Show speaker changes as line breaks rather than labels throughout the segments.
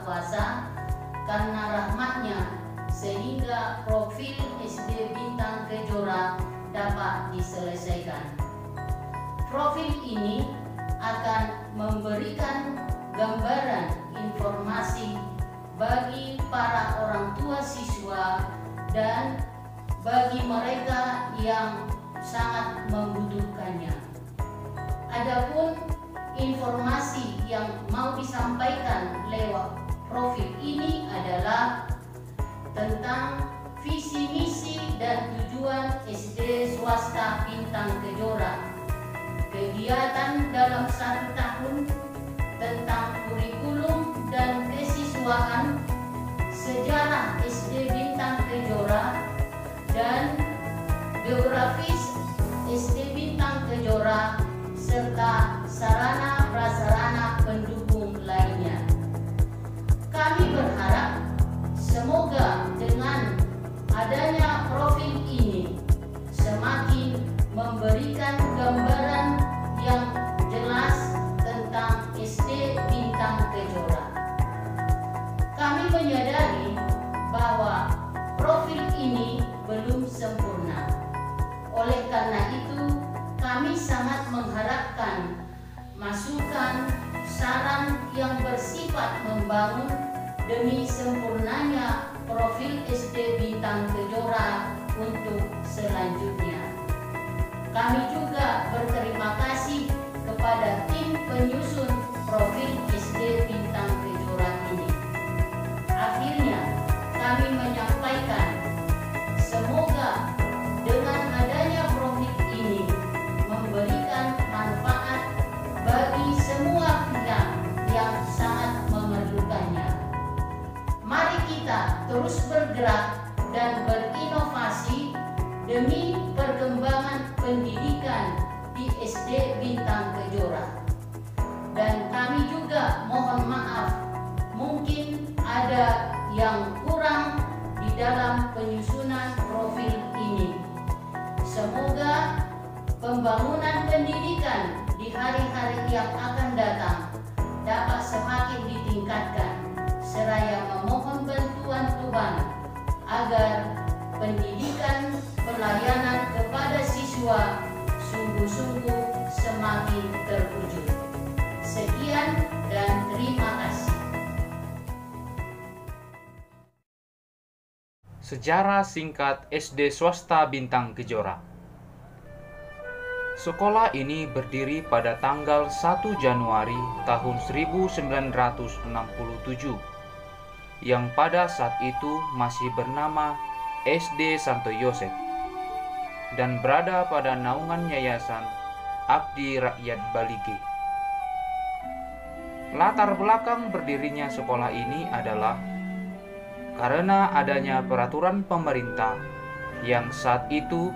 Maha Kuasa karena rahmat-Nya sehingga profil SD Bintang Kejora dapat diselesaikan. Profil ini akan memberikan gambaran informasi bagi para orang tua siswa dan bagi mereka yang sangat membutuhkannya. Adapun informasi yang mau disampaikan lewat profil ini adalah tentang visi misi dan tujuan SD swasta Bintang Kejora, kegiatan dalam 1 tahun, tentang kurikulum dan kesiswaan, sejarah SD Bintang Kejora, dan geografis SD Bintang Kejora, serta sarana prasarana pendukung lainnya. Kami berharap semoga dengan adanya profil ini semakin memberikan gambaran yang jelas tentang SD Bintang Kejora. Kami menyadari bahwa profil ini belum sempurna. Oleh karena itu, kami sangat mengharapkan masukan, saran yang bersifat membangun demi sempurnanya profil SD Bintang Kejora untuk selanjutnya. Kami juga berterima kasih kepada tim penyusun profil SD Bintang Kejora ini. Akhirnya, kami menyampaikan semoga dengan adanya profil ini memberikan manfaat bagi semua pihak yang sangat memerlukannya. Mari kita terus bergerak dan berinovasi demi perkembangan pendidikan di SD Bintang Kejora. Dan kami juga mohon maaf, mungkin ada yang kurang di dalam penyusunan profil ini. Semoga pembangunan pendidikan di hari-hari yang akan datang dapat semakin ditingkatkan, seraya memohon bantuan Tuhan agar pendidikan pelayanan kepada siswa sungguh-sungguh semakin terwujud. Sekian dan terima kasih.
Sejarah singkat SD swasta Bintang Kejora. Sekolah ini berdiri pada tanggal 1 Januari tahun 1967, yang pada saat itu masih bernama SD Santo Yosef dan berada pada naungan Yayasan Abdi Rakyat Balige. Latar belakang berdirinya sekolah ini adalah karena adanya peraturan pemerintah yang saat itu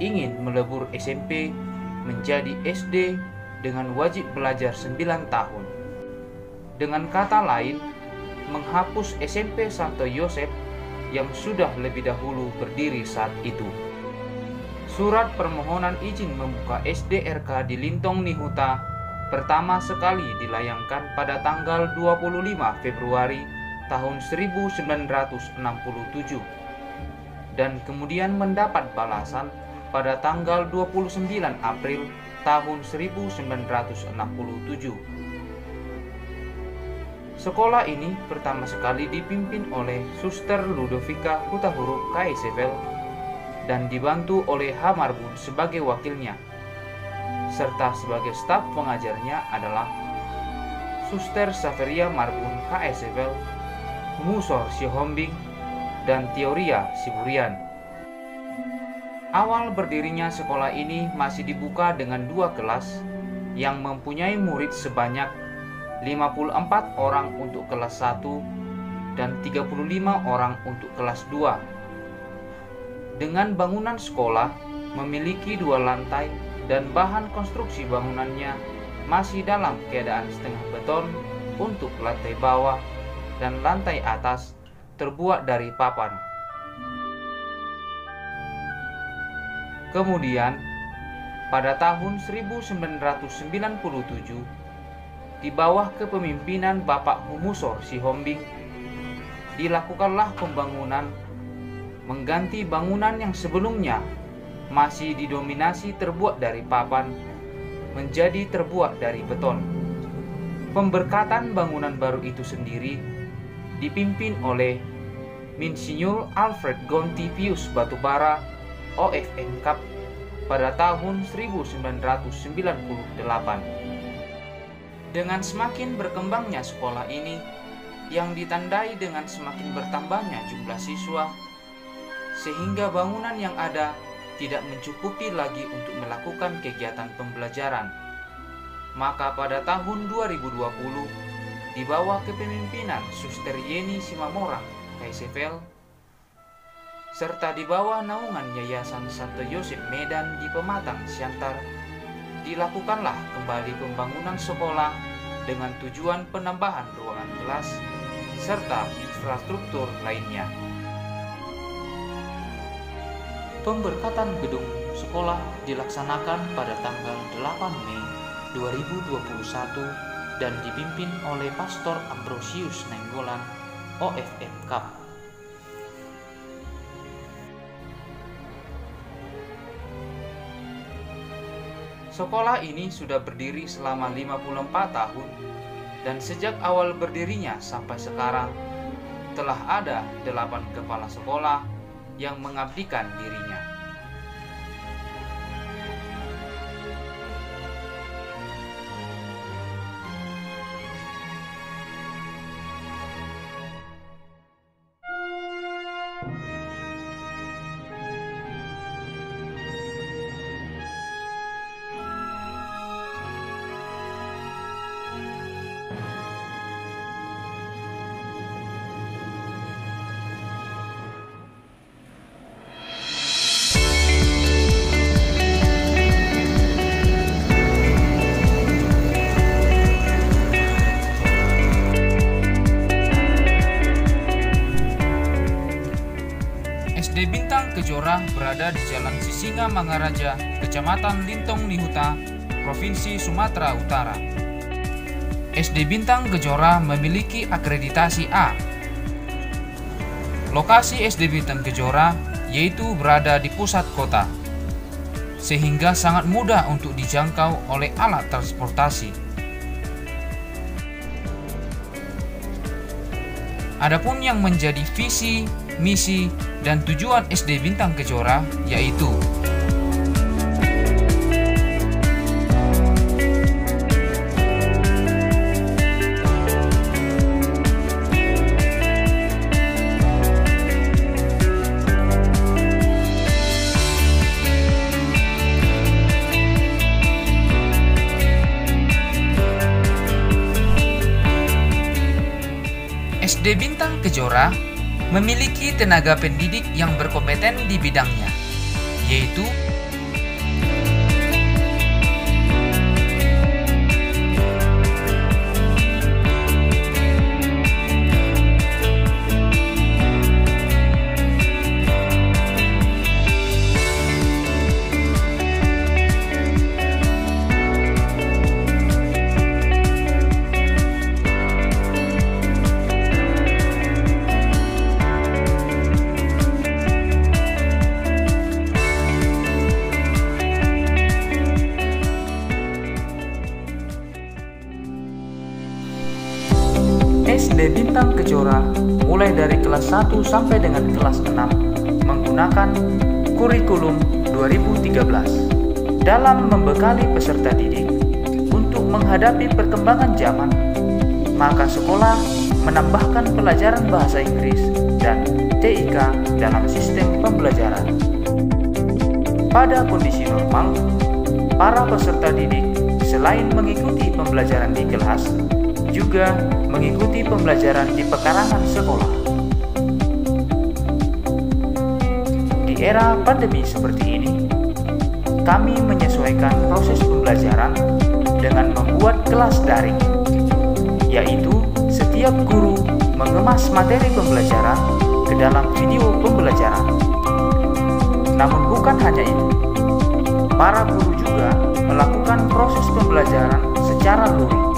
ingin melebur SMP menjadi SD dengan wajib belajar 9 tahun. Dengan kata lain, menghapus SMP Santo Yosef yang sudah lebih dahulu berdiri saat itu. Surat permohonan izin membuka SDRK di Lintong Nihuta pertama sekali dilayangkan pada tanggal 25 Februari tahun 1967 dan kemudian mendapat balasan pada tanggal 29 April tahun 1967. Sekolah ini pertama sekali dipimpin oleh Suster Ludovika Hutahuruf KSFL dan dibantu oleh H. Marbun sebagai wakilnya, serta sebagai staf pengajarnya adalah Suster Saveria Marbun KSFL, Musor Sihombing, dan Teoria Siburian. Awal berdirinya sekolah ini masih dibuka dengan 2 kelas yang mempunyai murid sebanyak 54 orang untuk kelas 1 dan 35 orang untuk kelas 2. Dengan bangunan sekolah memiliki 2 lantai dan bahan konstruksi bangunannya masih dalam keadaan setengah beton untuk lantai bawah dan lantai atas terbuat dari papan. Kemudian, pada tahun 1997, di bawah kepemimpinan Bapak Humusor Sihombing, dilakukanlah pembangunan mengganti bangunan yang sebelumnya masih didominasi terbuat dari papan menjadi terbuat dari beton. Pemberkatan bangunan baru itu sendiri dipimpin oleh Insinyur Alfred Gonti Pius Batubara OFM Kap pada tahun 1998. Dengan semakin berkembangnya sekolah ini, yang ditandai dengan semakin bertambahnya jumlah siswa, sehingga bangunan yang ada tidak mencukupi lagi untuk melakukan kegiatan pembelajaran. Maka pada tahun 2020, di bawah kepemimpinan Suster Yeni Simamora, KSFL, serta di bawah naungan Yayasan Santo Yosef Medan di Pematang, Siantar, dilakukanlah kembali pembangunan sekolah dengan tujuan penambahan ruangan kelas serta infrastruktur lainnya. Pemberkatan gedung sekolah dilaksanakan pada tanggal 8 Mei 2021 dan dipimpin oleh Pastor Ambrosius Nainggolan OFM Kap. Sekolah ini sudah berdiri selama 54 tahun dan sejak awal berdirinya sampai sekarang telah ada 8 kepala sekolah yang mengabdikan dirinya. SD Bintang Kejora berada di Jalan Sisinga Mangaraja, Kecamatan Lintong Nihuta, Provinsi Sumatera Utara. SD Bintang Kejora memiliki akreditasi A. Lokasi SD Bintang Kejora yaitu berada di pusat kota, sehingga sangat mudah untuk dijangkau oleh alat transportasi. Adapun yang menjadi visi, misi, dan tujuan SD Bintang Kejora yaitu SD Bintang Kejora memiliki tenaga pendidik yang berkompeten di bidangnya, yaitu SD Bintang Kejora mulai dari kelas 1 sampai dengan kelas 6 menggunakan kurikulum 2013 dalam membekali peserta didik untuk menghadapi perkembangan zaman. Maka sekolah menambahkan pelajaran bahasa Inggris dan TIK dalam sistem pembelajaran. Pada kondisi normal, para peserta didik selain mengikuti pembelajaran di kelas, juga mengikuti pembelajaran di pekarangan sekolah. Di era pandemi seperti ini, kami menyesuaikan proses pembelajaran dengan membuat kelas daring, yaitu setiap guru mengemas materi pembelajaran ke dalam video pembelajaran. Namun bukan hanya itu, para guru juga melakukan proses pembelajaran secara luring,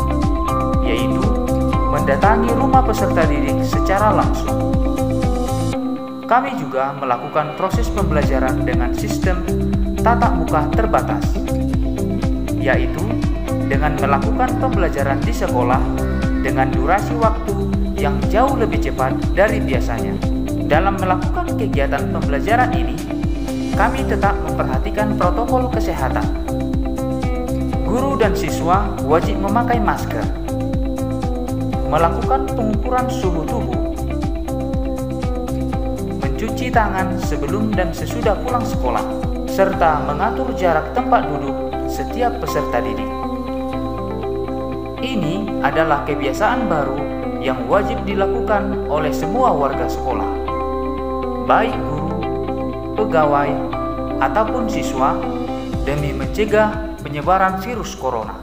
mendatangi rumah peserta didik secara langsung. Kami juga melakukan proses pembelajaran dengan sistem tatap muka terbatas, yaitu dengan melakukan pembelajaran di sekolah dengan durasi waktu yang jauh lebih cepat dari biasanya. Dalam melakukan kegiatan pembelajaran ini, kami tetap memperhatikan protokol kesehatan. Guru dan siswa wajib memakai masker, melakukan pengukuran suhu tubuh, mencuci tangan sebelum dan sesudah pulang sekolah, serta mengatur jarak tempat duduk setiap peserta didik. Ini adalah kebiasaan baru yang wajib dilakukan oleh semua warga sekolah, baik guru, pegawai, ataupun siswa, demi mencegah penyebaran virus corona.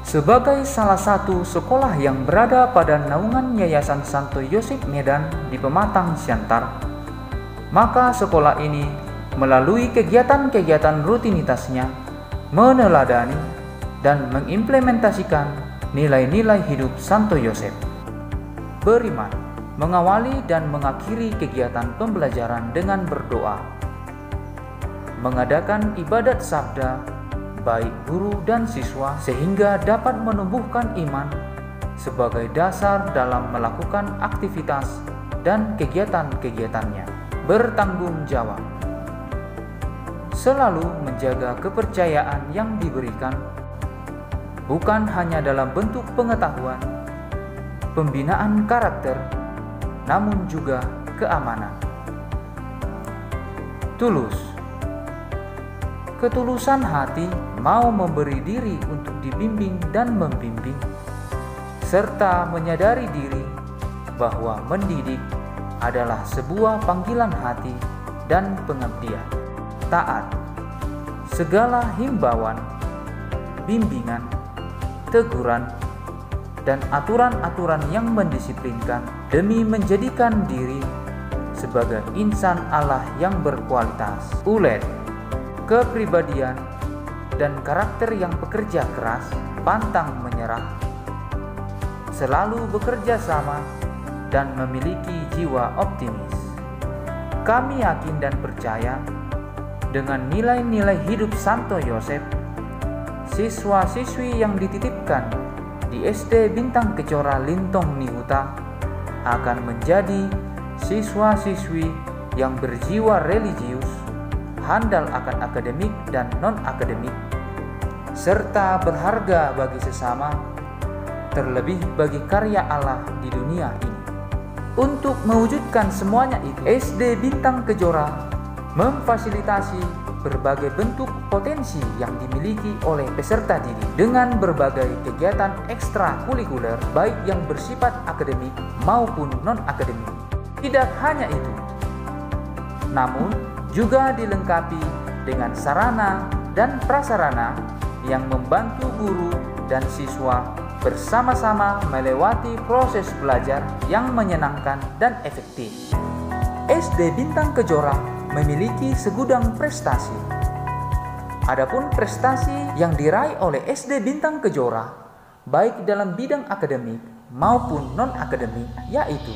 Sebagai salah satu sekolah yang berada pada naungan Yayasan Santo Yosef Medan di Pematang Siantar, maka sekolah ini melalui kegiatan-kegiatan rutinitasnya meneladani dan mengimplementasikan nilai-nilai hidup Santo Yosef. Beriman, mengawali dan mengakhiri kegiatan pembelajaran dengan berdoa, mengadakan ibadat sabda baik guru dan siswa sehingga dapat menumbuhkan iman sebagai dasar dalam melakukan aktivitas dan kegiatan-kegiatannya. Bertanggung jawab, selalu menjaga kepercayaan yang diberikan, bukan hanya dalam bentuk pengetahuan, pembinaan karakter, namun juga keamanan. Tulus, ketulusan hati mau memberi diri untuk dibimbing dan membimbing, serta menyadari diri bahwa mendidik adalah sebuah panggilan hati dan pengabdian. Taat segala himbauan, bimbingan, teguran, dan aturan-aturan yang mendisiplinkan demi menjadikan diri sebagai insan Allah yang berkualitas. Ulet, kepribadian dan karakter yang pekerja keras, pantang menyerah, selalu bekerja sama, dan memiliki jiwa optimis. Kami yakin dan percaya dengan nilai-nilai hidup Santo Yosef, siswa-siswi yang dititipkan di SD Bintang Kejora Lintong Nihuta akan menjadi siswa-siswi yang berjiwa religius, handal akan akademik dan non-akademik, serta berharga bagi sesama, terlebih bagi karya Allah di dunia ini. Untuk mewujudkan semuanya itu, SD Bintang Kejora memfasilitasi berbagai bentuk potensi yang dimiliki oleh peserta didik dengan berbagai kegiatan ekstrakurikuler baik yang bersifat akademik maupun non-akademik. Tidak hanya itu, namun juga dilengkapi dengan sarana dan prasarana yang membantu guru dan siswa bersama-sama melewati proses belajar yang menyenangkan dan efektif. SD Bintang Kejora memiliki segudang prestasi. Adapun prestasi yang diraih oleh SD Bintang Kejora baik dalam bidang akademik maupun non-akademik yaitu